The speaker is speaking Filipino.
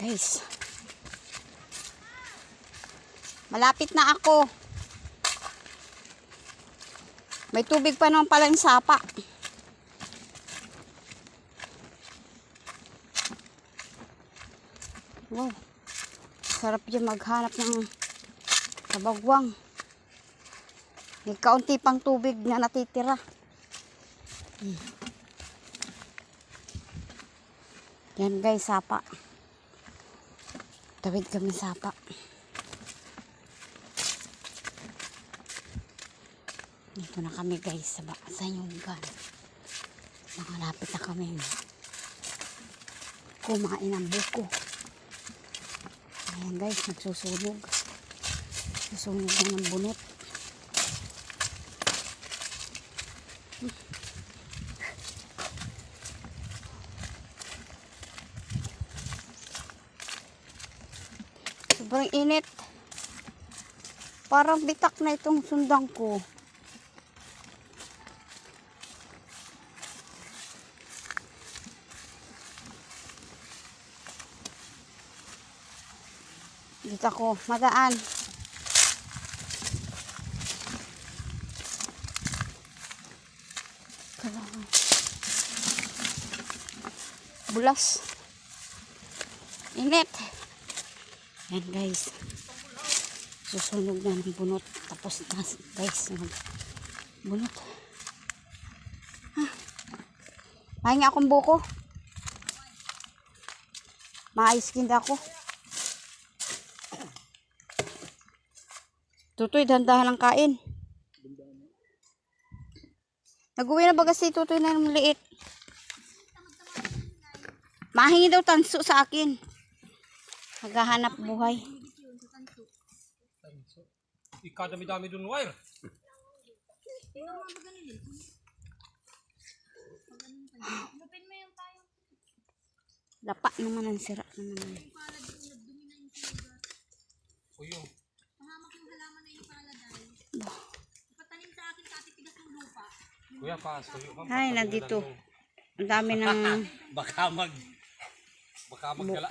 Guys, malapit na ako. May tubig pa naman pala yung sapa. Wow, sarap dyan maghanap ng kabagwang. May kaunti pang tubig na natitira. Yan guys, sapa. Tawid kami sapa. Dito na kami guys sa Yunggan. Nakalapit na kami kumain ng buko. Ayan guys, nagsusunog. Susunog na ng bunot. Sobrang init. Parang bitak na itong sundang ko. Dito ako madaan. Bulas. Init. Yan guys. Susunog na ng bunot. Tapos na guys. Bunot. Mahinga akong buko. Maayos kinda ako. Tutoy, dandahan ang kain. Nag-uwi na baga si Tutoy na ng liit. Mahingi daw tanso sa akin. Maghahanap buhay. Ikadami-dami dun wire. Lapa naman ang sira naman. Uyo. Kuya, pas. Ay, nandito. Ang dami ng Baka magkala.